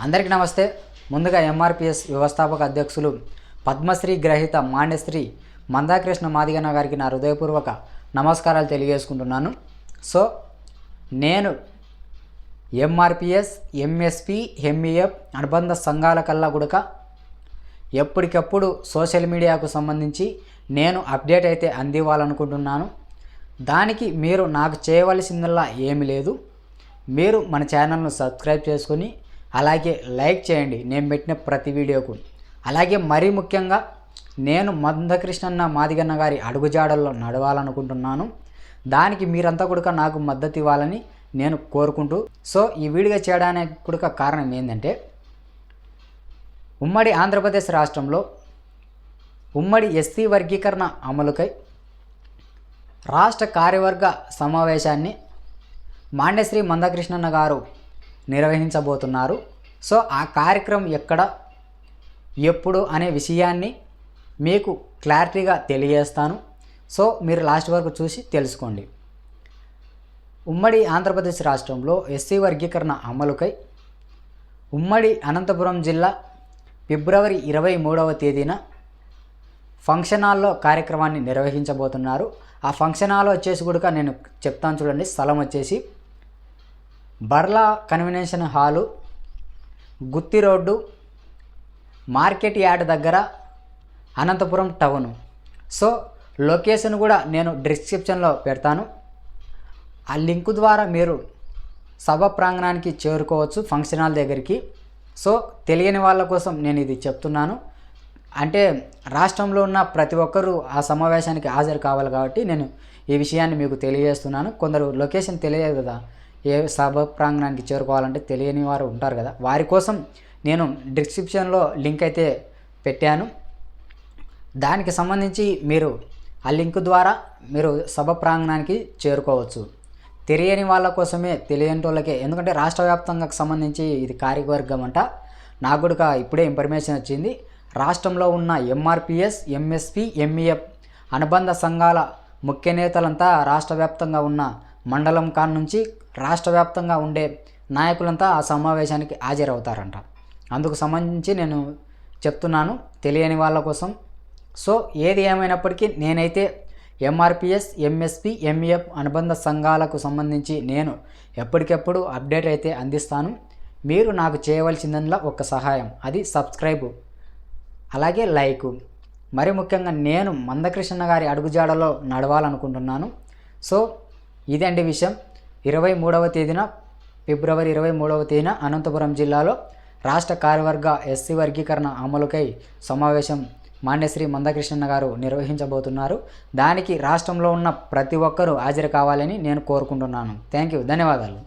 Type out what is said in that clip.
అందరికీ నమస్తే. ముందుగా ఎంఆర్పిఎస్ వ్యవస్థాపక అధ్యక్షులు పద్మశ్రీ గ్రహీత మాన్యశ్రీ మందాకృష్ణ మాదిగన్న గారికి నా హృదయపూర్వక నమస్కారాలు తెలియజేసుకుంటున్నాను. సో నేను ఎంఆర్పిఎస్, ఎంఎస్పి, ఎంఈఎఫ్ అనుబంధ సంఘాల కల్లా కూడా ఎప్పటికప్పుడు సోషల్ మీడియాకు సంబంధించి నేను అప్డేట్ అయితే అందివ్వాలనుకుంటున్నాను. దానికి మీరు నాకు చేయవలసిందల్లా ఏమీ లేదు. మీరు మన ఛానల్ను సబ్స్క్రైబ్ చేసుకొని అలాగే లైక్ చేయండి నేను పెట్టిన ప్రతి వీడియోకు. అలాగే మరీ ముఖ్యంగా నేను మందకృష్ణన్న మాదిగన్న గారి అడుగుజాడల్లో నడవాలనుకుంటున్నాను. దానికి మీరంతా కూడా నాకు మద్దతు ఇవ్వాలని నేను కోరుకుంటూ సో ఈ వీడియో చేయడానికి కూడా కారణం ఏంటంటే, ఉమ్మడి ఆంధ్రప్రదేశ్ రాష్ట్రంలో ఉమ్మడి ఎస్సీ వర్గీకరణ అమలుకై రాష్ట్ర కార్యవర్గ సమావేశాన్ని మాన్యశ్రీ మందకృష్ణన్న గారు నిర్వహించబోతున్నారు. సో ఆ కార్యక్రమం ఎక్కడ, ఎప్పుడు అనే విషయాన్ని మీకు క్లారిటీగా తెలియజేస్తాను. సో మీరు లాస్ట్ వరకు చూసి తెలుసుకోండి. ఉమ్మడి ఆంధ్రప్రదేశ్ రాష్ట్రంలో ఎస్సీ వర్గీకరణ అమలుకై ఉమ్మడి అనంతపురం జిల్లా ఫిబ్రవరి 23వ తేదీన ఫంక్షన్ హాల్లో కార్యక్రమాన్ని నిర్వహించబోతున్నారు. ఆ ఫంక్షన్ హాల్ వచ్చేసి కూడా నేను చెప్తాను చూడండి. స్థలం వచ్చేసి బర్లా కన్వెన్షన్ హాలు, గుత్తి రోడ్డు, మార్కెట్ యార్డ్ దగ్గర, అనంతపురం టౌను. సో లొకేషన్ కూడా నేను డిస్క్రిప్షన్లో పెడతాను. ఆ లింకు ద్వారా మీరు సభ ప్రాంగణానికి చేరుకోవచ్చు, ఫంక్షన్ హాల్ దగ్గరికి. సో తెలియని వాళ్ళ కోసం నేను ఇది చెప్తున్నాను. అంటే రాష్ట్రంలో ఉన్న ప్రతి ఒక్కరూ ఆ సమావేశానికి హాజరు కావాలి కాబట్టి నేను ఈ విషయాన్ని మీకు తెలియజేస్తున్నాను. కొందరు లొకేషన్ తెలియదు కదా, ఏ సభ ప్రాంగణానికి చేరుకోవాలంటే తెలియని వారు ఉంటారు కదా, వారి కోసం నేను డిస్క్రిప్షన్లో లింక్ అయితే పెట్టాను. దానికి సంబంధించి మీరు ఆ లింక్ ద్వారా మీరు సభ ప్రాంగణానికి చేరుకోవచ్చు. తెలియని వాళ్ళ కోసమే, తెలియని వాళ్ళకే. ఎందుకంటే రాష్ట్ర వ్యాప్తంగా సంబంధించి ఇది కార్యవర్గం అంట. నాకు కూడా ఇప్పుడే ఇన్ఫర్మేషన్ వచ్చింది. రాష్ట్రంలో ఉన్న ఎంఆర్పిఎస్, ఎంఎస్పి, ఎంఈఎఫ్ అనుబంధ సంఘాల ముఖ్య నేతలంతా రాష్ట్ర వ్యాప్తంగా ఉన్న మండలం కాడ నుంచి రాష్ట్ర వ్యాప్తంగా ఉండే నాయకులంతా ఆ సమావేశానికి హాజరవుతారంట. అందుకు సంబంధించి నేను చెప్తున్నాను తెలియని వాళ్ళ కోసం. సో ఏది ఏమైనప్పటికీ నేనైతే ఎంఆర్పిఎస్, ఎంఎస్పి, ఎంఈఎఫ్ అనుబంధ సంఘాలకు సంబంధించి నేను ఎప్పటికెప్పుడు అప్డేట్ అయితే అందిస్తాను. మీరు నాకు చేయవలసిందల్లా ఒక సహాయం, అది సబ్స్క్రైబ్ అలాగే లైకు. మరి ముఖ్యంగా నేను మందకృష్ణ గారి అడుగుజాడలో నడవాలనుకుంటున్నాను. సో ఇదండి విషయం. 23వ తేదీన ఫిబ్రవరి 23వ తేదీన అనంతపురం జిల్లాలో రాష్ట్ర కార్యవర్గ ఎస్సీ వర్గీకరణ అమలుకై సమావేశం మాన్యశ్రీ మందకృష్ణ గారు నిర్వహించబోతున్నారు. దానికి రాష్ట్రంలో ఉన్న ప్రతి ఒక్కరూ హాజరు కావాలని నేను కోరుకుంటున్నాను. థ్యాంక్ యూ, ధన్యవాదాలు.